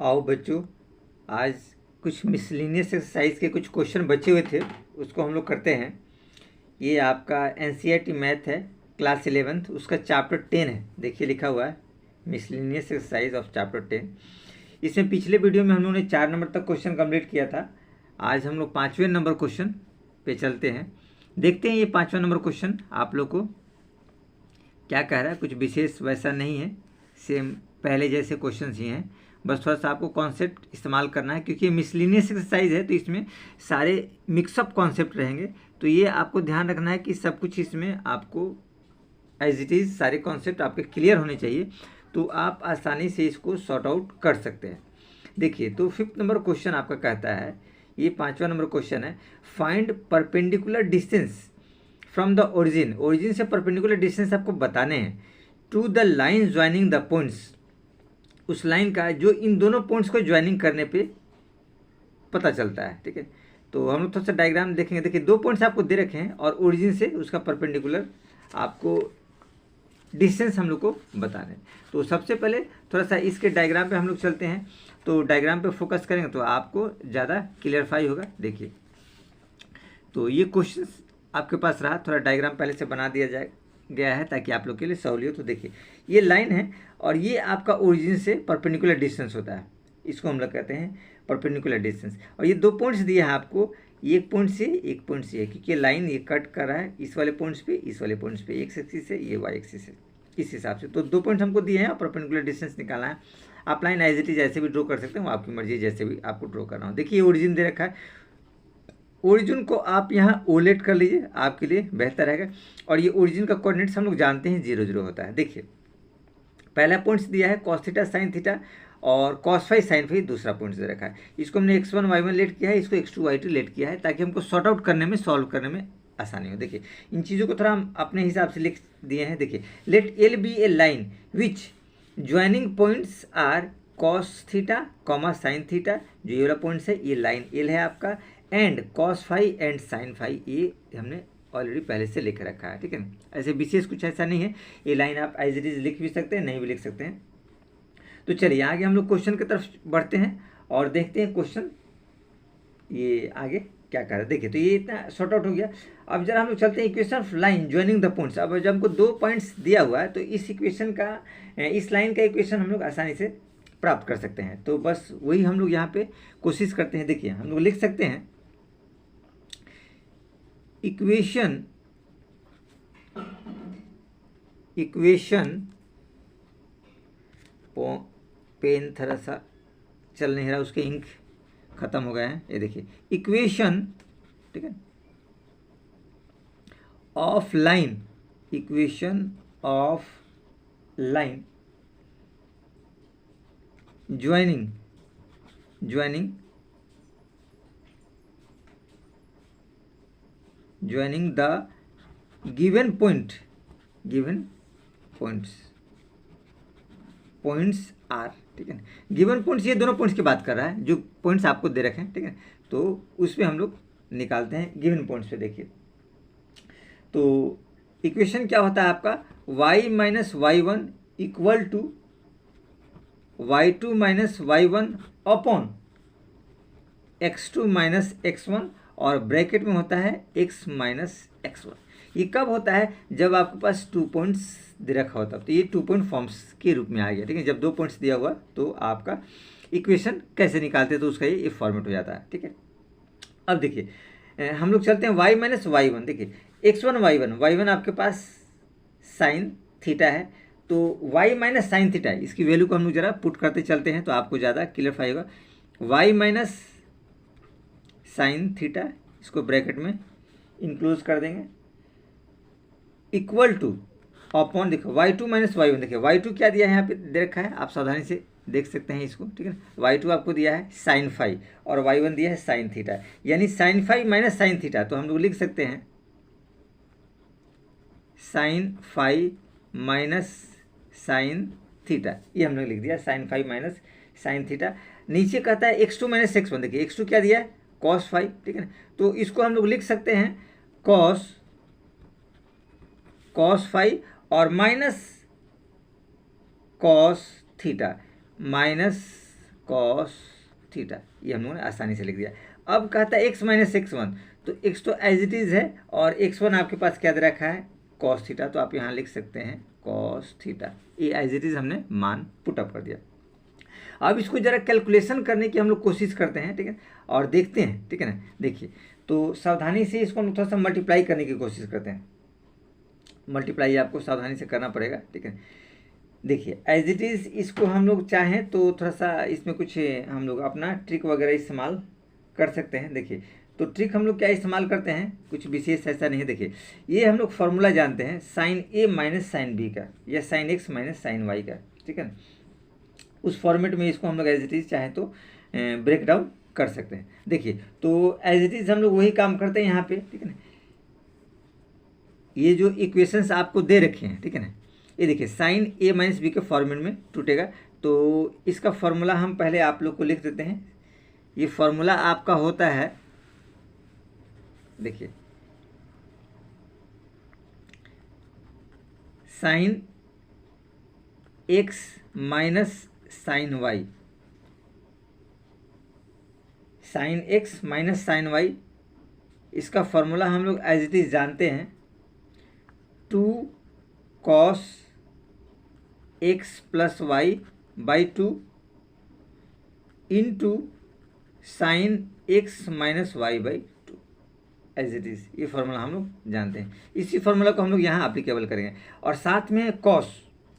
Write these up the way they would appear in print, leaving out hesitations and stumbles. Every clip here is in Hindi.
आओ बच्चों, आज कुछ मिसलिनियस एक्सरसाइज के कुछ क्वेश्चन बचे हुए थे, उसको हम लोग करते हैं। ये आपका एनसीईआरटी मैथ है, क्लास 11th, उसका चैप्टर 10 है। देखिए लिखा हुआ है मिसलिनियस एक्सरसाइज ऑफ चैप्टर 10। इसमें पिछले वीडियो में हम लोगों ने 4 नंबर तक क्वेश्चन कंप्लीट किया था। आज हम लोग 5वें नंबर क्वेश्चन पे चलते हैं। देखते हैं ये 5वां नंबर क्वेश्चन आप लोग को क्या कह रहा है। कुछ विशेष वैसा नहीं है, सेम पहले जैसे क्वेश्चन ही हैं, बस थोड़ा सा आपको कॉन्सेप्ट इस्तेमाल करना है, क्योंकि ये मिसलिनियस एक्सरसाइज है तो इसमें सारे मिक्सअप कॉन्सेप्ट रहेंगे। तो ये आपको ध्यान रखना है कि सब कुछ इसमें आपको एज इट इज़ सारे कॉन्सेप्ट आपके क्लियर होने चाहिए, तो आप आसानी से इसको सॉर्ट आउट कर सकते हैं। देखिए, तो 5th नंबर क्वेश्चन आपका कहता है, ये 5वां नंबर क्वेश्चन है, find perpendicular distance from the origin से परपेंडिकुलर डिस्टेंस आपको बताने हैं to the line joining the points, उस लाइन का जो इन दोनों पॉइंट्स को ज्वाइनिंग करने पे पता चलता है। ठीक है, तो हम लोग थोड़ा सा डायग्राम देखेंगे। देखिए, 2 पॉइंट्स आपको दे रखे हैं और ओरिजिन से उसका परपेंडिकुलर आपको डिस्टेंस हम लोग को बताना है। तो सबसे पहले थोड़ा सा इसके डायग्राम पे हम लोग चलते हैं, तो डायग्राम पे फोकस करेंगे तो आपको ज़्यादा क्लियरफाई होगा। देखिए, तो ये क्वेश्चन आपके पास रहा, थोड़ा डायग्राम पहले से बना दिया गया है ताकि आप लोग के लिए सहूलियत। तो देखिए, ये लाइन है और ये आपका ओरिजिन से परपेंडिकुलर डिस्टेंस होता है, इसको हम लोग कहते हैं परपेंडिकुलर डिस्टेंस। और ये 2 पॉइंट्स दिए हैं आपको, एक पॉइंट से एक पॉइंट से, क्योंकि लाइन ये कट कर रहा है इस वाले पॉइंट्स पे, इस वाले पॉइंट्स पे, एक्स एक्सिस से, ये वाई एक्सिस से, इस हिसाब से। तो 2 पॉइंट्स हमको दिए हैं और परपेंडिकुलर डिस्टेंस निकालना है। आप लाइन एज इट इज जैसे भी ड्रॉ कर सकते हैं, वो आपकी मर्जी, जैसे भी आपको ड्रॉ करना हो। देखिए, ओरिजिन दे रखा है, ओरिजिन को आप यहाँ ओलेट कर लीजिए, आपके लिए बेहतर रहेगा। और ये ओरिजिन का कोऑर्डिनेट्स हम लोग जानते हैं 0 0 होता है। देखिए, पहला पॉइंट्स दिया है कॉस थीटा साइन थीटा और कॉस फाई साइन फाई, दूसरा पॉइंट्स दे रखा है। इसको हमने x1 y1 लेट किया है, इसको x2 y2 लेट किया है, ताकि हमको सॉर्ट आउट करने में, सॉल्व करने में आसानी हो। देखिए, इन चीज़ों को थोड़ा हम अपने हिसाब से लिख दिए हैं। देखिए, let L B a line which joining points are cos theta comma sine theta, जो ये वाला पॉइंट्स है ये लाइन एल है आपका, and cos phi and sine phi, ये हमने ऑलरेडी पहले से लिख रखा है। ठीक है, ऐसे विशेष कुछ ऐसा नहीं है, ये लाइन आप एज इट इज लिख भी सकते हैं, नहीं भी लिख सकते हैं। तो चलिए आगे हम लोग क्वेश्चन की तरफ बढ़ते हैं और देखते हैं क्वेश्चन ये आगे क्या कर रहा है। देखिए, तो ये इतना शॉर्ट आउट हो गया। अब जरा हम लोग चलते हैं equation of line joining the points. अब जब हमको 2 पॉइंट्स दिया हुआ है तो इस इक्वेशन का, इस लाइन का इक्वेशन हम लोग आसानी से प्राप्त कर सकते हैं। तो बस वही हम लोग यहाँ पे कोशिश करते हैं। देखिए, हम लोग लिख सकते हैं इक्वेशन पेन थोड़ा सा चल नहीं रहा, उसके इंक खत्म हो गए हैं। ये देखिए, इक्वेशन, ठीक है, of line, equation of line joining the given points are. ठीक है, गिवन पॉइंट्स, ये दोनों पॉइंट्स की बात कर रहा है, जो पॉइंट्स आपको दे रखे हैं। ठीक है, तो उस पर हम लोग निकालते हैं गिवन पॉइंट्स पे। देखिए, तो इक्वेशन क्या होता है आपका, y minus y1 equal to y2 minus y1 upon x2 minus x1, और ब्रैकेट में होता है x माइनस x1। ये कब होता है, जब आपके पास 2 पॉइंट्स दे रखा होता है। तो ये 2 पॉइंट फॉर्म्स के रूप में आ गया। ठीक है, जब 2 पॉइंट्स दिया हुआ तो आपका इक्वेशन कैसे निकालते हैं, तो उसका ये फॉर्मेट हो जाता है। ठीक है, अब देखिए, हम लोग चलते हैं y माइनस y1। देखिए, x1 y1 आपके पास साइन थीटा है, तो y माइनस साइन थीटा है, इसकी वैल्यू को हम लोग जरा पुट करते चलते हैं तो आपको ज़्यादा क्लियरफाई होगा। y माइनस साइन थीटा, इसको ब्रैकेट में इंक्लूज कर देंगे, इक्वल टू अपॉन, देखो y2 माइनस y1। देखिए, y2 क्या दिया है यहाँ पे दे रखा है, आप सावधानी से देख सकते हैं इसको। ठीक है, y2 आपको दिया है साइन फाई और y1 दिया है साइन थीटा, यानी sine phi minus sine theta. तो हम लोग लिख सकते हैं sine phi minus sine theta, ये हमने लिख दिया, sine phi minus sine theta. नीचे कहता है x2 माइनस x1। देखिए, x2 क्या दिया है, कॉस फाई। ठीक है ना, तो इसको हम लोग लिख सकते हैं कॉस फाई और minus cos theta, minus cos theta, ये हम लोगों ने आसानी से लिख दिया। अब कहता है x माइनस x1, तो x तो एज इट इज़ है और x1 आपके पास क्या दे रखा है, कॉस थीटा, तो आप यहाँ लिख सकते हैं कॉस थीटा। ये एज इट इज़ हमने मान पुटअप कर दिया। अब इसको जरा कैलकुलेशन करने की हम लोग कोशिश करते हैं, ठीक है, और देखते हैं, ठीक है ना। देखिए, तो सावधानी से इसको हम थोड़ा सा मल्टीप्लाई करने की कोशिश करते हैं। मल्टीप्लाई आपको सावधानी से करना पड़ेगा, ठीक है। देखिए एज इट इज़ इसको हम लोग चाहें तो थोड़ा सा इसमें कुछ हम लोग अपना ट्रिक वगैरह इस्तेमाल कर सकते हैं। देखिए, तो ट्रिक हम लोग क्या इस्तेमाल करते हैं, कुछ विशेष ऐसा नहीं है। देखिए, ये हम लोग फार्मूला जानते हैं sine A minus sine B का, या sine x minus sine y का, ठीक है ना। उस फॉर्मेट में इसको हम लोग एज इट इज़ चाहें तो ब्रेक डाउन कर सकते हैं। देखिए, तो एज इट इज़ हम लोग वही काम करते हैं यहाँ पे, ठीक है ना। ये जो इक्वेशंस आपको दे रखे हैं, ठीक है ना, ये देखिए साइन ए माइनस बी के फॉर्मेट में टूटेगा। तो इसका फॉर्मूला हम पहले आप लोग को लिख देते हैं। ये फॉर्मूला आपका होता है, देखिए, sine x minus sine y, sine x minus sine y, इसका फॉर्मूला हम लोग एज इट इज जानते हैं, 2 cos x plus y by 2 into sine x minus y by 2 as it is. ये फार्मूला हम लोग जानते हैं। इसी फार्मूला को हम लोग यहाँ अप्लीकेबल करेंगे, और साथ में कॉस,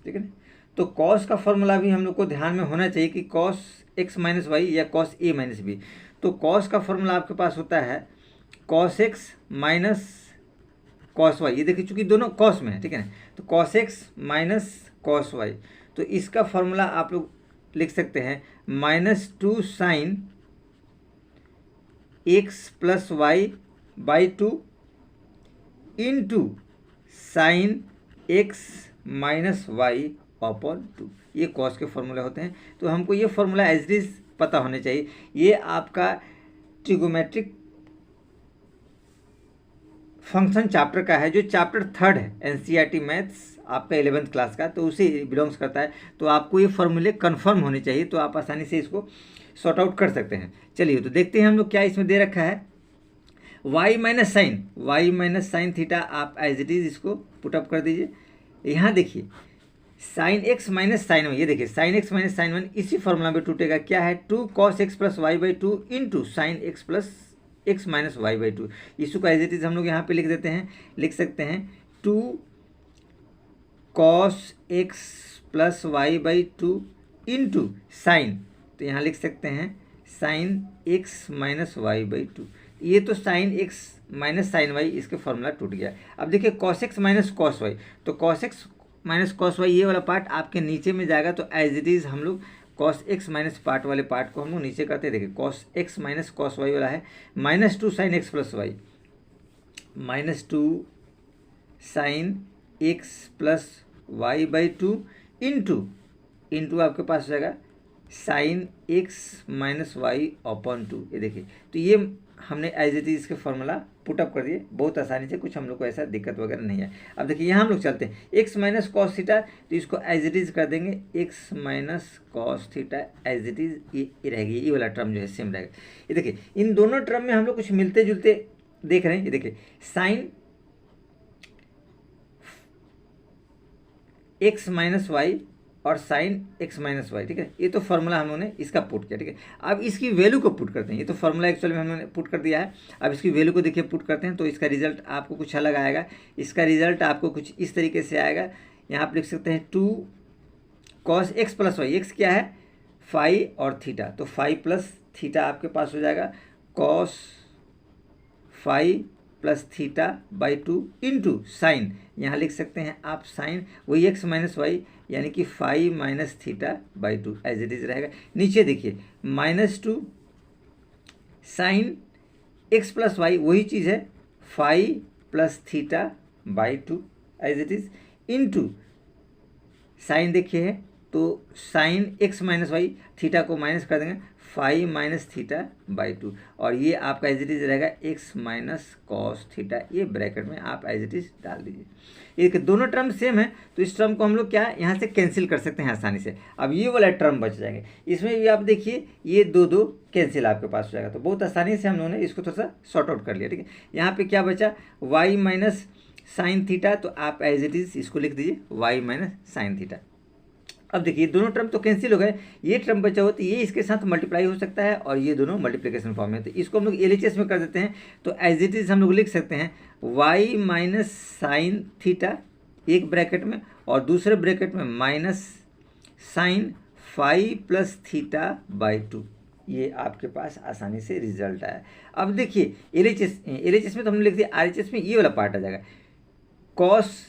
ठीक है ना। तो कॉस का फॉर्मूला भी हम लोग को ध्यान में होना चाहिए कि कॉस एक्स माइनस वाई या कॉस ए माइनस बी। तो कॉस का फॉर्मूला आपके पास होता है cos x minus cos y. ये देखिए चूंकि दोनों कॉस में है, ठीक है ना, तो cos x minus cos y, तो इसका फॉर्मूला आप लोग लिख सकते हैं -2 sine x plus y by 2 into sine x minus y upon 2। ये कॉस के फॉर्मूले होते हैं। तो हमको ये फॉर्मूला एज इट इज पता होने चाहिए। ये आपका ट्रिगोमेट्रिक फंक्शन चैप्टर का है, जो चैप्टर 3 है एनसीईआरटी मैथ्स आपका 11th क्लास का, तो उसे बिलोंग्स करता है। तो आपको ये फॉर्मूले कन्फर्म होने चाहिए, तो आप आसानी से इसको सॉर्ट आउट कर सकते हैं। चलिए, तो देखते हैं हम लोग क्या इसमें दे रखा है। y माइनस साइन थीटा, आप एज इट इज इसको पुटअप कर दीजिए। यहाँ देखिए sine x minus sine y, ये देखिए sine x minus sine one इसी फॉर्मूला में टूटेगा। क्या है, 2 cos x plus y by 2 into sine x plus x minus y by 2। इसको एज इट इज हम लोग यहाँ पे लिख देते हैं, लिख सकते हैं 2 cos x plus y by 2 into sine, तो यहाँ लिख सकते हैं sine x minus y by 2। ये तो sine x minus sine y, इसके फॉर्मूला टूट गया। अब देखिए cos x minus cos y, तो cos x minus cos y ये वाला पार्ट आपके नीचे में जाएगा। तो एज इट इज़ हम लोग कॉस एक्स माइनस पार्ट वाले पार्ट को हम लोग नीचे करते हैं। देखिए cos x minus cos y वाला है -2 sine x plus y, -2 sine x plus y by 2 into आपके पास हो जाएगा sine x minus y upon 2। ये देखिए, तो ये हमने एज इट इज इसके फॉर्मूला पुटअप कर दिए बहुत आसानी से, कुछ हम लोग को ऐसा दिक्कत वगैरह नहीं है। अब देखिए यहाँ हम लोग चलते हैं एक्स माइनस कॉस थीटा, तो इसको एज इट इज कर देंगे x minus cos theta as it is, ये रहेगी, ये वाला टर्म जो है सेम रहेगा। ये देखिए इन दोनों टर्म में हम लोग कुछ मिलते जुलते देख रहे हैं। ये देखिए साइन एक्स माइनस वाई और साइन एक्स माइनस वाई, ठीक है, ये तो फार्मूला हम लोगों ने इसका पुट किया, ठीक है। अब इसकी वैल्यू को पुट करते हैं। ये तो फार्मूला एक्चुअली में हमने पुट कर दिया है। अब इसकी वैल्यू को देखिए पुट करते हैं, तो इसका रिजल्ट आपको कुछ अलग आएगा। इसका रिजल्ट आपको कुछ इस तरीके से आएगा। यहाँ आप लिख सकते हैं 2 cos x plus y, x क्या है फाई और थीटा, तो फाई प्लस थीटा आपके पास हो जाएगा cos phi plus theta by 2 into sine, यहाँ लिख सकते हैं आप साइन वही एक्स माइनस वाई, यानी कि phi minus theta by 2 as it is रहेगा। नीचे देखिए -2 साइन एक्स प्लस वाई, वही चीज़ है phi plus theta by 2 as it is, into sine देखिए है तो sine x minus y, theta को माइनस कर देंगे, phi minus theta by two, और ये आपका एज इट इज रहेगा एक्स माइनस कॉस थीटा, ये ब्रैकेट में आप एज इट इज डाल दीजिए। ये दोनों टर्म सेम है, तो इस टर्म को हम लोग क्या यहाँ से कैंसिल कर सकते हैं आसानी से। अब ये वाला टर्म बच जाएंगे, इसमें भी आप देखिए ये दो दो कैंसिल आपके पास हो जाएगा, तो बहुत आसानी से हम लोगों ने इसको थोड़ा सा सॉर्ट आउट कर लिया। ठीक है, यहाँ पे क्या बचा, वाई माइनस साइन थीटा, तो आप एज इट इज इसको लिख दीजिए वाई माइनस साइन थीटा। अब देखिए दोनों टर्म तो कैंसिल हो गए, ये टर्म बचा हो तो ये इसके साथ मल्टीप्लाई हो सकता है, और ये दोनों मल्टीप्लिकेशन फॉर्म में, तो इसको हम लोग LHS में कर देते हैं। तो एज इट इज हम लोग लिख सकते हैं वाई माइनस साइन थीटा एक ब्रैकेट में, और दूसरे ब्रैकेट में minus sine five plus theta by two. ये आपके पास आसानी से रिजल्ट आया। अब देखिए LHS में तो हमने लिख दिया, RHS में ये वाला पार्ट आ जाएगा, cos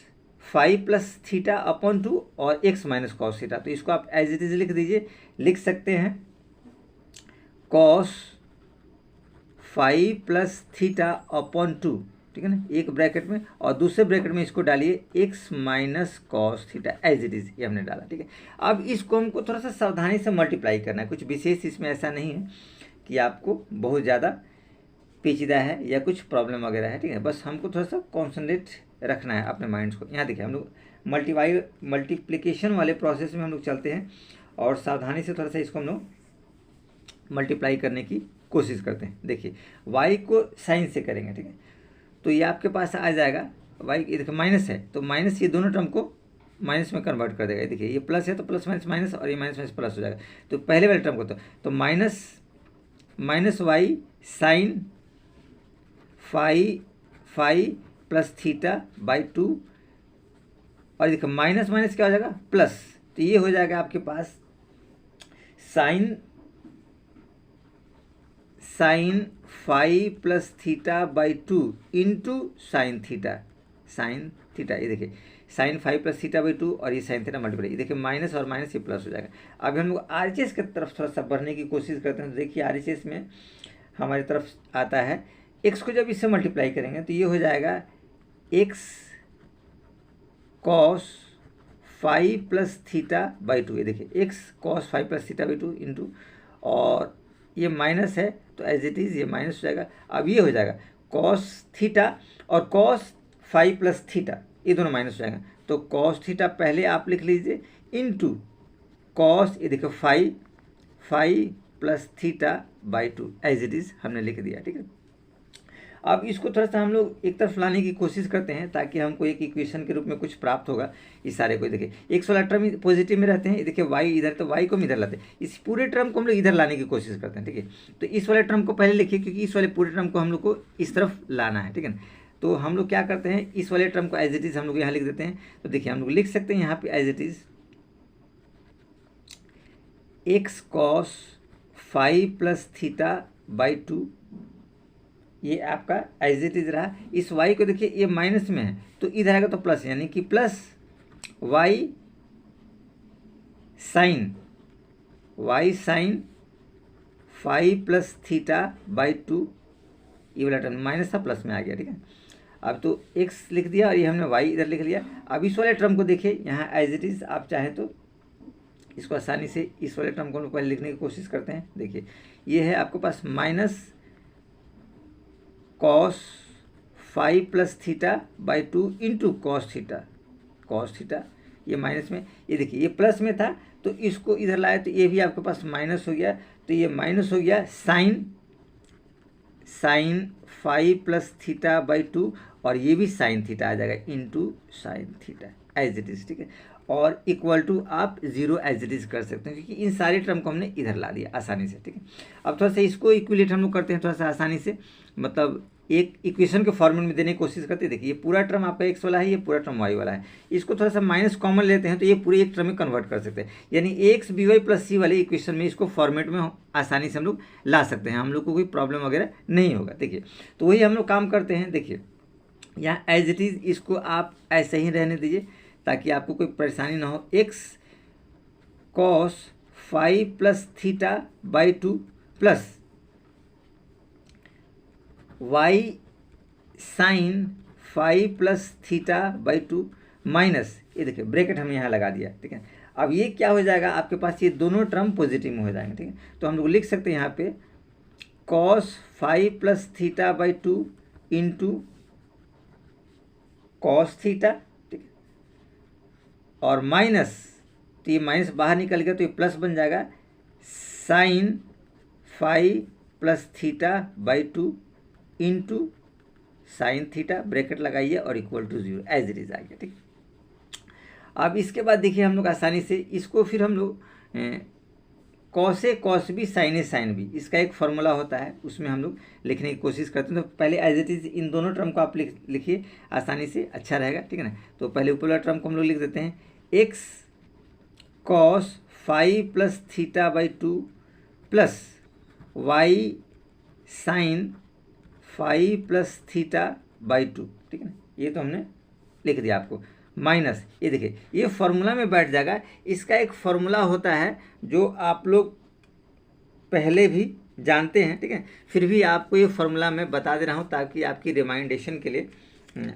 five plus theta upon two और एक्स माइनस कॉस थीटा, तो इसको आप एज इट इज लिख दीजिए, लिख सकते हैं cos five plus theta upon two, ठीक है ना, एक ब्रैकेट में, और दूसरे ब्रैकेट में इसको डालिए x minus cos theta, as it is ये हमने डाला। ठीक है, अब इसको हमको थोड़ा सा सावधानी से मल्टीप्लाई करना है, कुछ विशेष इसमें ऐसा नहीं है कि आपको बहुत ज़्यादा पेचीदा है या कुछ प्रॉब्लम वगैरह है। ठीक है, बस हमको थोड़ा सा कॉन्सनट्रेट रखना है अपने माइंड्स को। यहाँ देखिए हम लोग मल्टीप्लिकेशन वाले प्रोसेस में हम लोग चलते हैं, और सावधानी से थोड़ा सा इसको हम लोग मल्टीप्लाई करने की कोशिश करते हैं। देखिए y को साइन से करेंगे, ठीक है, तो ये आपके पास आ जाएगा y, ये देखिए माइनस है तो माइनस ये दोनों टर्म को माइनस में कन्वर्ट कर देगा। देखिए ये प्लस है तो प्लस माइनस माइनस, और ये माइनस माइनस प्लस हो जाएगा। तो पहले वाले टर्म को तो minus minus y sine five plus theta by two, और देखिए माइनस माइनस क्या हो जाएगा प्लस, तो ये हो जाएगा आपके पास sine five plus theta by two into sine theta, ये देखिए sine five plus theta by two, और ये साइन थीटा मल्टीप्लाई, ये देखिए माइनस और माइनस ये प्लस हो जाएगा। अब हम लोग RHS की तरफ थोड़ा सा बढ़ने की कोशिश करते हैं, तो देखिए RHS में हमारी तरफ आता है, एक्स को जब इससे मल्टीप्लाई करेंगे तो ये हो जाएगा x cos five plus theta by two, ये देखिए x cos five plus theta by two into, और ये माइनस है तो एज इट इज़ ये माइनस हो जाएगा। अब ये हो जाएगा कॉस थीटा और कॉस फाइव प्लस थीटा, ये दोनों माइनस हो जाएगा, तो कॉस थीटा पहले आप लिख लीजिए इंटू कॉस, ये देखो phi plus theta by two, as it is हमने लिख दिया। ठीक है, अब इसको थोड़ा सा हम लोग एक तरफ लाने की कोशिश करते हैं, ताकि हमको एक इक्वेशन के रूप में कुछ प्राप्त होगा। इस सारे को देखिए एक्स वाला टर्म पॉजिटिव में रहते हैं, देखिए वाई इधर, तो वाई को हम इधर लाते हैं, इस पूरे टर्म को हम लोग इधर लाने की कोशिश करते हैं। ठीक है, तो इस वाले टर्म को पहले लिखिए, क्योंकि इस वाले पूरे टर्म को हम लोग को इस तरफ लाना है। ठीक है, तो हम लोग क्या करते हैं, इस वाले टर्म को एज इट इज़ हम लोग यहाँ लिख देते हैं। तो देखिए हम लोग लिख सकते हैं यहाँ पे as it is x cos five plus theta by two, ये आपका एज इट इज रहा। इस y को देखिए ये माइनस में है तो इधर आएगा तो प्लस, यानी कि plus y sine five plus theta by two, ये वाला टर्म माइनस था प्लस में आ गया। ठीक है, अब तो x लिख दिया और ये हमने y इधर लिख लिया। अब इस वाले टर्म को देखिए यहाँ एज इट इज, आप चाहें तो इसको आसानी से इस वाले टर्म को हम पहले लिखने की कोशिश करते हैं। देखिए ये है आपके पास minus cos five plus theta by two into cos theta, ये माइनस में, ये देखिए ये प्लस में था तो इसको इधर लाया तो ये भी आपके पास माइनस हो गया, तो ये माइनस हो गया sine five plus theta by two, और ये भी साइन थीटा आ जाएगा into sine theta as it is. ठीक है, और इक्वल टू आप जीरो एज इट इज़ कर सकते हैं, क्योंकि इन सारे टर्म को हमने इधर ला दिया आसानी से। ठीक है, अब थोड़ा सा इसको इक्विलेट हम लोग करते हैं थोड़ा सा आसानी से, मतलब एक इक्वेशन के फॉर्मेट में देने की कोशिश करते हैं। देखिए ये पूरा टर्म आपका एक्स वाला है, ये पूरा टर्म वाई वाला है, इसको थोड़ा सा माइनस कॉमन लेते हैं तो ये पूरे एक टर्म में कन्वर्ट कर सकते हैं, यानी एक्स बी वाई प्लस सी वाले इक्वेशन में इसको फॉर्मेट में आसानी से हम लोग ला सकते हैं, हम लोग को कोई प्रॉब्लम वगैरह नहीं होगा। देखिए तो वही हम लोग काम करते हैं। देखिए यहाँ एज इट इज़ इसको आप ऐसे ही रहने दीजिए ताकि आपको कोई परेशानी ना हो। X cos five plus theta by two plus y sine five plus theta by two minus, ये देखिए ब्रैकेट हमने यहाँ लगा दिया। ठीक है, अब ये क्या हो जाएगा, आपके पास ये दोनों टर्म पॉजिटिव में हो जाएंगे, ठीक है। तो हम लोग लिख सकते हैं यहाँ पे cos 5 plus theta by 2 into cos theta, ठीक है, और माइनस, तो ये माइनस बाहर निकल गया तो ये प्लस बन जाएगा sine 5 plus theta by 2 into sine theta, bracket लगाइए और equal to 0, as it is आ गया, ठीक। अब इसके बाद देखिए हम लोग आसानी से इसको फिर हम लोग cos A cos B sign A sine B, इसका एक फॉर्मूला होता है, उसमें हम लोग लिखने की कोशिश करते हैं। तो पहले एज इट इज इन दोनों टर्म को आप लिखिए आसानी से, अच्छा रहेगा, ठीक है ना। तो पहले ऊपर वाला टर्म को हम लोग लिख देते हैं x cos 5 plus theta by 2 plus y sine 5 plus theta by 2, ठीक है ना। ये तो हमने लिख दिया आपको, माइनस ये देखिए ये फॉर्मूला में बैठ जाएगा। इसका एक फॉर्मूला होता है जो आप लोग पहले भी जानते हैं, ठीक है, फिर भी आपको ये फॉर्मूला मैं बता दे रहा हूँ ताकि आपकी रिमाइंडेशन के लिए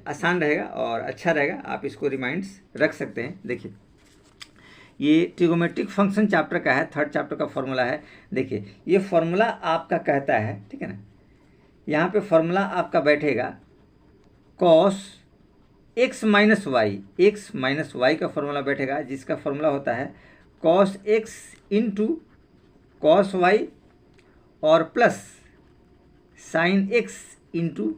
आसान रहेगा और अच्छा रहेगा, आप इसको रिमाइंड्स रख सकते हैं। देखिए ये ट्रिगोमेट्रिक फंक्शन चैप्टर का है, 3rd चैप्टर का फॉर्मूला है। देखिए ये फॉर्मूला आपका कहता है, ठीक है ना, यहाँ पे फॉर्मूला आपका बैठेगा कॉस एक्स माइनस वाई का फॉर्मूला बैठेगा, जिसका फॉर्मूला होता है cos x into cos y और plus sine x into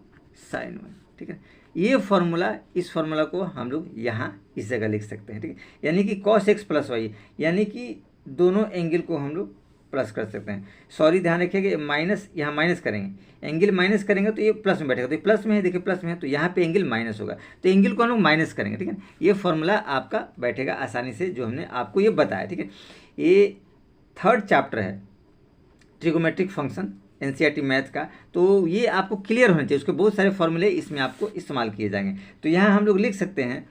sine y, ठीक है। ये फॉर्मूला, इस फॉर्मूला को हम लोग यहाँ इस जगह लिख सकते हैं, ठीक है, यानी कि कॉस एक्स प्लस वाई, यानी कि दोनों एंगल को हम लोग प्लस कर सकते हैं। सॉरी ध्यान रखिएगा, माइनस यहाँ माइनस करेंगे, एंगल माइनस करेंगे तो ये प्लस में बैठेगा, तो ये प्लस में है, देखिए प्लस में है तो यहाँ पे एंगल माइनस होगा, तो एंगल को हम लोग माइनस करेंगे, ठीक है। ये फॉर्मूला आपका बैठेगा आसानी से, जो हमने आपको ये बताया, ठीक है। ये 3rd चैप्टर है ट्रिगोमेट्रिक फंक्शन एनसीईआरटी मैथ का, तो ये आपको क्लियर होना चाहिए, उसके बहुत सारे फॉर्मूले इसमें आपको इस्तेमाल किए जाएंगे। तो यहाँ हम लोग लिख सकते हैं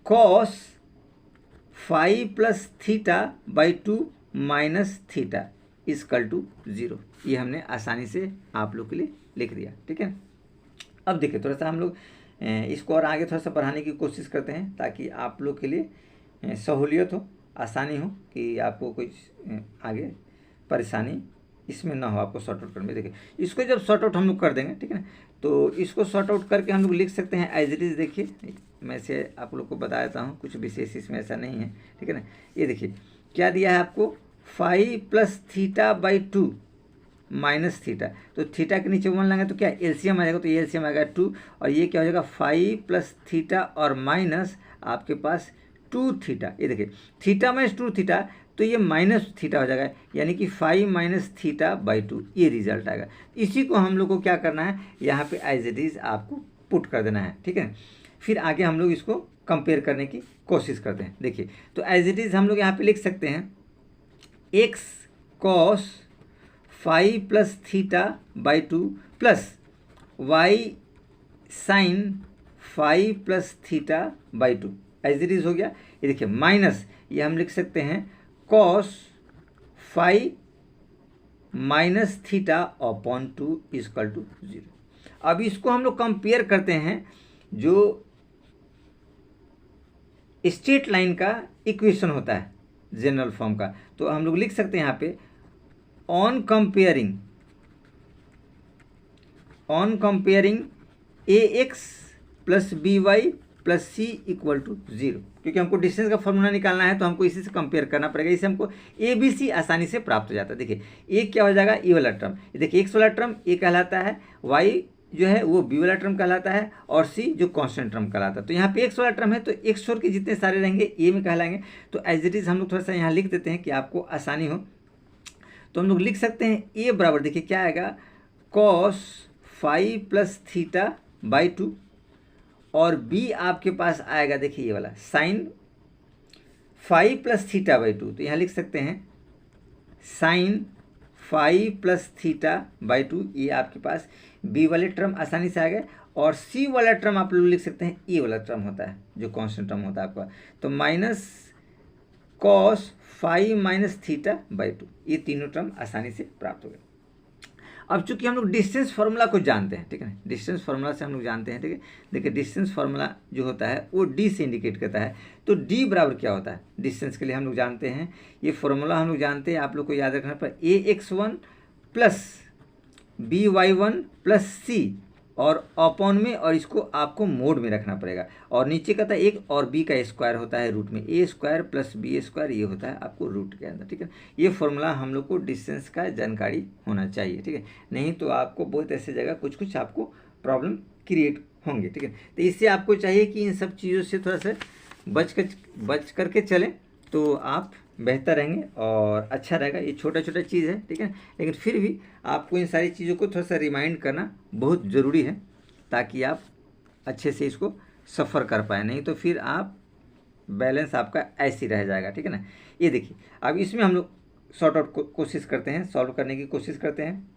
cos 5 plus theta by 2 minus theta equal to 0, ये हमने आसानी से आप लोग के लिए लिख दिया, ठीक है। अब देखिए थोड़ा सा हम लोग इसको और आगे थोड़ा सा बढ़ाने की कोशिश करते हैं ताकि आप लोग के लिए सहूलियत हो, आसानी हो, कि आपको कोई आगे परेशानी इसमें ना हो, आपको सॉर्ट आउट करने में। देखिए इसको जब सॉर्ट आउट हम लोग कर देंगे, ठीक है ना, तो इसको सॉर्ट आउट करके हम लोग लिख सकते हैं एज इट इज। देखिए मैं से आप लोग को बता देता हूँ, कुछ विशेष इसमें ऐसा नहीं है, ठीक है ना। ये देखिए क्या दिया है आपको 5 plus theta by 2 minus theta, तो थीटा के नीचे 1 लाएंगे तो क्या एलसीएम आ जाएगा, तो ये एलसीएम आएगा 2, और ये क्या हो जाएगा 5 प्लस थीटा और माइनस आपके पास 2 थीटा। ये देखिए थीटा माइनस 2 थीटा, तो ये माइनस थीटा हो जाएगा, यानी कि 5 माइनस थीटा बाई 2, ये रिजल्ट आएगा। इसी को हम लोग को क्या करना है, यहाँ पे एज इट इज आपको पुट कर देना है, ठीक है। फिर आगे हम लोग इसको कंपेयर करने की कोशिश करते हैं। देखिए तो एज इट इज हम लोग यहाँ पे लिख सकते हैं x cos 5 plus theta by 2 plus y sine 5 plus theta by 2, as it is हो गया। ये देखिए माइनस, ये हम लिख सकते हैं cos 5 minus theta upon 2 equal to 0। अब इसको हम लोग कंपेयर करते हैं जो स्ट्रेट लाइन का इक्वेशन होता है जनरल फॉर्म का, तो हम लोग लिख सकते हैं यहाँ पे on comparing a x plus b y plus c equal to 0, क्योंकि हमको डिस्टेंस का फॉर्मूला निकालना है तो हमको इसी से कंपेयर करना पड़ेगा, इससे हमको ए बी सी आसानी से प्राप्त हो जाता है। देखिए ए क्या हो जाएगा, ए वाला टर्म, देखिए एक्स वाला टर्म ए कहलाता है, वाई जो है वो बी वाला टर्म कहलाता है, और सी जो कांस्टेंट टर्म कहलाता है। तो यहाँ पे एक्स वाला टर्म है तो एक्स छोड़ के जितने सारे रहेंगे ए में कहलाएंगे। तो एज इट इज हम लोग थोड़ा सा यहाँ लिख देते हैं कि आपको आसानी हो। तो हम लोग लिख सकते हैं ए बराबर, देखिए क्या आएगा कॉस 5 प्लस थीटा बाई 2, और बी आपके पास आएगा देखिए ये वाला साइन 5 प्लस थीटा बाई 2, तो यहाँ लिख सकते हैं साइन 5 प्लस थीटा बाई 2, ये आपके पास बी वाले टर्म आसानी से आ गए। और सी वाला टर्म आप लोग लिख सकते हैं ए वाला टर्म होता है जो कांस्टेंट टर्म होता है आपका, तो minus cos 5 minus theta by 2, ये तीनों टर्म आसानी से प्राप्त हो गए। अब चूंकि हम लोग डिस्टेंस फार्मूला को जानते हैं, ठीक है ना, डिस्टेंस फार्मूला से हम लोग जानते हैं, ठीक है। देखिए डिस्टेंस फार्मूला जो होता है वो डी से इंडिकेट करता है। तो डी बराबर क्या होता है डिस्टेंस के लिए हम लोग जानते हैं, ये फार्मूला हम लोग जानते हैं, आप लोग को याद रखना पर ax1 प्लस by1 प्लस सी और अपॉन में, और इसको आपको मोड में रखना पड़ेगा। और नीचे का था एक और बी का स्क्वायर होता है रूट में, ए स्क्वायर प्लस बी स्क्वायर, ये होता है आपको रूट के अंदर, ठीक है। ये फॉर्मूला हम लोग को डिस्टेंस का जानकारी होना चाहिए, ठीक है, नहीं तो आपको बहुत ऐसे जगह कुछ आपको प्रॉब्लम क्रिएट होंगे, ठीक है। तो इससे आपको चाहिए कि इन सब चीज़ों से थोड़ा सा बच करके चलें तो आप बेहतर रहेंगे और अच्छा रहेगा। ये छोटा छोटा चीज़ है, ठीक है, लेकिन फिर भी आपको इन सारी चीज़ों को थोड़ा सा रिमाइंड करना बहुत ज़रूरी है ताकि आप अच्छे से इसको सफ़र कर पाए, नहीं तो फिर आप बैलेंस आपका ऐसे ही रह जाएगा, ठीक है ना। ये देखिए अब इसमें हम लोग सॉर्ट आउट कोशिश करते हैं, सॉल्व करने की कोशिश करते हैं।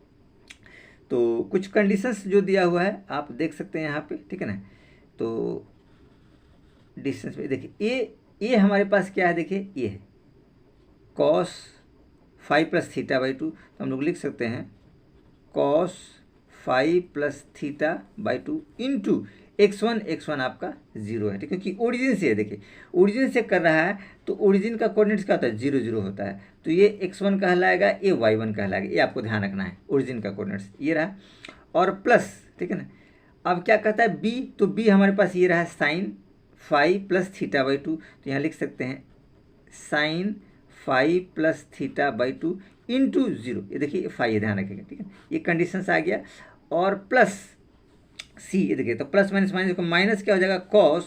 तो कुछ कंडीशंस जो दिया हुआ है आप देख सकते हैं यहाँ पे, ठीक है ना। तो डिस्टेंस पे देखिए ये हमारे पास क्या है, देखिए ये है cos 5 प्लस थीटा बाई 2, तो हम लोग लिख सकते हैं cos 5 plus theta by 2 into x1 आपका 0 है, ठीक है, क्योंकि ओरिजिन से है, देखिए ओरिजिन से कर रहा है तो ओरिजिन का कोऑर्डिनेट्स क्या होता है 0 0 होता है, तो ये x1 कहलाएगा, ये y1 कहलाएगा, ये आपको ध्यान रखना है, ओरिजिन का कोऑर्डिनेट्स ये रहा, और प्लस, ठीक है ना। अब क्या कहता है b, तो b हमारे पास ये रहा साइन 5 प्लस थीटा बाई 2, तो यहाँ लिख सकते हैं sine 5 plus theta by 2 into 0, ये देखिए 5 ध्यान रखिएगा, ठीक है, ये कंडीशन आ गया। और प्लस सी, ये देखिए तो प्लस माइनस माइनस को माइनस क्या हो जाएगा cos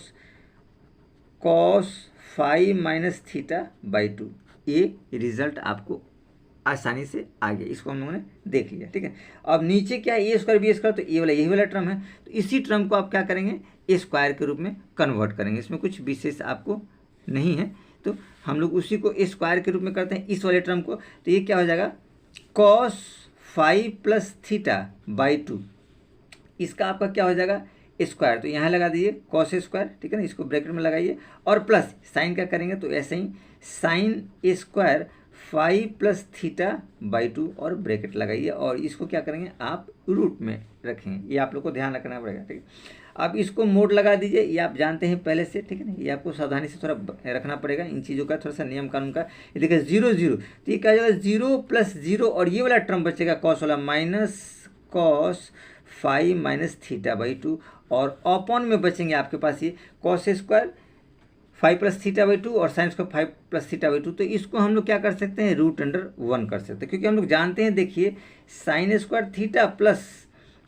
5 माइनस थीटा बाई 2, ये रिजल्ट आपको आसानी से आ गया, इसको हम लोगों ने देख लिया, ठीक है। अब नीचे क्या है ए स्क्वायर बी स्क्वायर, तो ये वाला यही वाला टर्म है, तो इसी टर्म को आप क्या करेंगे ए स्क्वायर के रूप में कन्वर्ट करेंगे, इसमें कुछ विशेष आपको नहीं है, तो हम लोग उसी को ए स्क्वायर के रूप में करते हैं इस वाले टर्म को। तो ये क्या हो जाएगा cos 5 प्लस थीटा बाई 2, इसका आपका क्या हो जाएगा स्क्वायर, तो यहाँ लगा दीजिए cos स्क्वायर, ठीक है ना, इसको ब्रैकेट में लगाइए, और प्लस साइन क्या करेंगे तो ऐसे ही sine square 5 plus theta by 2 और ब्रैकेट लगाइए, और इसको क्या करेंगे आप रूट में रखेंगे, ये आप लोग को ध्यान रखना पड़ेगा, ठीक है। अब इसको मोड लगा दीजिए, ये आप जानते हैं पहले से, ठीक है ना, ये आपको सावधानी से थोड़ा रखना पड़ेगा इन चीज़ों का, थोड़ा सा नियम कानून का। ये देखिए 0 0, तो ये क्या हो जाएगा 0 प्लस 0, और ये वाला टर्म बचेगा कॉस वाला minus cos 5 minus theta by 2, और अपॉन में बचेंगे आपके पास ये cos square 5 plus theta by 2 और sign square 5 plus theta by 2, तो इसको हम लोग क्या कर सकते हैं √1 कर सकते हैं, क्योंकि हम लोग जानते हैं, देखिए sine square theta plus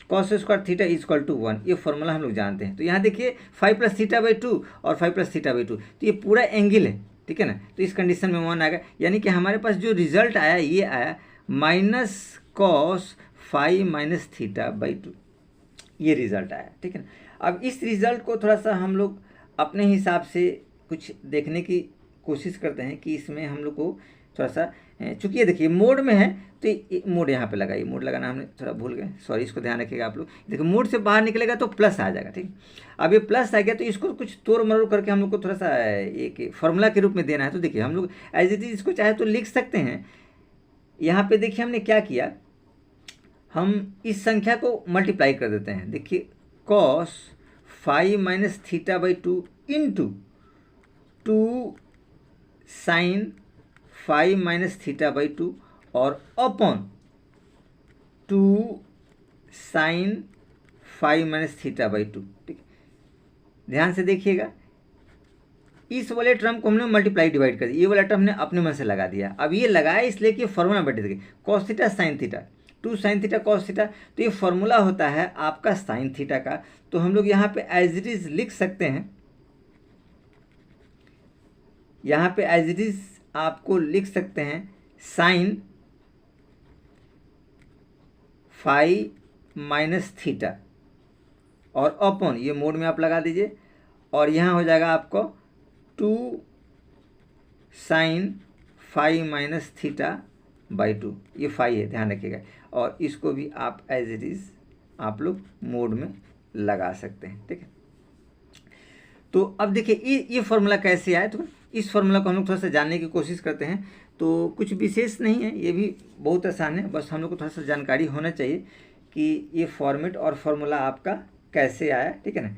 cos square theta is equal to 1, ये फॉर्मूला हम लोग जानते हैं। तो यहाँ देखिए 5 प्लस थीटा बाई 2 और 5 प्लस थीटा बाई 2, तो ये पूरा एंगल है, ठीक है ना, तो इस कंडीशन में 1 आएगा, यानी कि हमारे पास जो रिजल्ट आया ये आया minus cos 5 minus theta by 2, ये रिजल्ट आया, ठीक है ना। अब इस रिजल्ट को थोड़ा सा हम लोग अपने हिसाब से कुछ देखने की कोशिश करते हैं कि इसमें हम लोग को थोड़ा सा, चूँकि ये देखिए मोड में है तो मोड यहाँ पे लगाइए, मोड लगाना हमने थोड़ा भूल गए, सॉरी, इसको ध्यान रखिएगा आप लोग। देखिए मोड से बाहर निकलेगा तो प्लस आ जाएगा, ठीक। अब ये प्लस आ गया तो इसको कुछ तोड़ मरोड़ करके हम लोग को थोड़ा सा एक फार्मूला के रूप में देना है। तो देखिए हम लोग एज इट इज इसको चाहे तो लिख सकते हैं। यहाँ पे देखिए हमने क्या किया, हम इस संख्या को मल्टीप्लाई कर देते हैं। देखिए cos 5 minus theta by 2 into 2 sine 5 minus theta by 2 और upon 2 sine 5 minus theta by 2, ठीक। ध्यान से देखिएगा, इस वाले टर्म को हमने मल्टीप्लाई डिवाइड कर दिया, ये वाला टर्म हमने अपने मन से लगा दिया। अब ये लगाया इसलिए कि फॉर्मूला बैठे देखिए cos theta sine theta 2 sine theta cos theta, तो ये फॉर्मूला होता है आपका साइन थीटा का। तो हम लोग यहाँ पे एज इट इज लिख सकते हैं, यहाँ पे एज इट इज आपको लिख सकते हैं साइन 5 माइनस थीटा और अपॉन, ये मोड में आप लगा दीजिए, और यहाँ हो जाएगा आपको 2 साइन 5 माइनस थीटा बाई 2, ये 5 है, ध्यान रखिएगा। और इसको भी आप एज इट इज आप लोग मोड में लगा सकते हैं, ठीक है। तो अब देखिए ये फॉर्मूला कैसे आया, तो इस फॉर्मूला को हम लोग थोड़ा सा जानने की कोशिश करते हैं। तो कुछ विशेष नहीं है, ये भी बहुत आसान है, बस हम लोग को थोड़ा सा जानकारी होना चाहिए कि ये फॉर्मेट और फार्मूला आपका कैसे आया, ठीक है ना,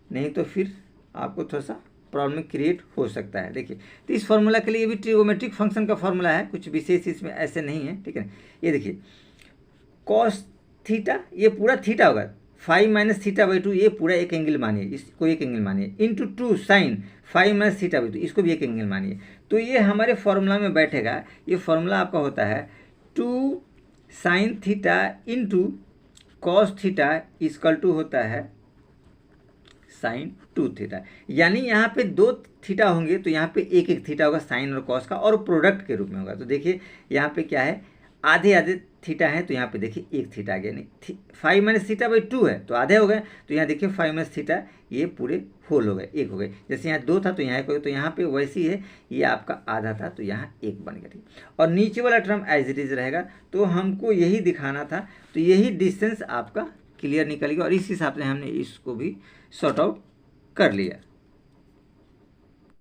नहीं तो फिर आपको थोड़ा सा प्रॉब्लम क्रिएट हो सकता है। देखिए, तो इस फार्मूला के लिए ये भी ट्रिगोमेट्रिक फंक्शन का फार्मूला है, कुछ विशेष इसमें ऐसे नहीं है, ठीक है ना। ये देखिए कॉस थीटा, ये पूरा थीटा होगा, 5 - θ/2, ये पूरा एक एंगल मानिए, इसको एक एंगल मानिए, इंटू 2 साइन 5 - θ/2, इसको भी एक एंगल मानिए। तो ये हमारे फॉर्मूला में बैठेगा। ये फॉर्मूला आपका होता है 2 sin theta into cos theta equal to होता है sin 2 थीटा। यानी यहाँ पे 2 थीटा होंगे तो यहाँ पे एक एक थीटा होगा साइन और कॉस का, और प्रोडक्ट के रूप में होगा। तो देखिए यहाँ पे क्या है, आधे आधे थीटा है, तो यहाँ पे देखिए एक थीटा आ गया, नहीं 5 - θ/2 है तो आधे हो गए, तो यहाँ देखिए 5 - θ, ये पूरे होल हो गए, एक हो गए। जैसे यहाँ 2 था तो यहाँ 1 हो गया, तो यहाँ पे वैसे ही है, ये आपका आधा था तो यहाँ 1 बन गया, ठीक। और नीचे वाला टर्म एज इट इज रहेगा। तो हमको यही दिखाना था, तो यही डिस्टेंस आपका क्लियर निकल गया, और इस हिसाब से हमने इसको भी सॉर्ट आउट कर लिया।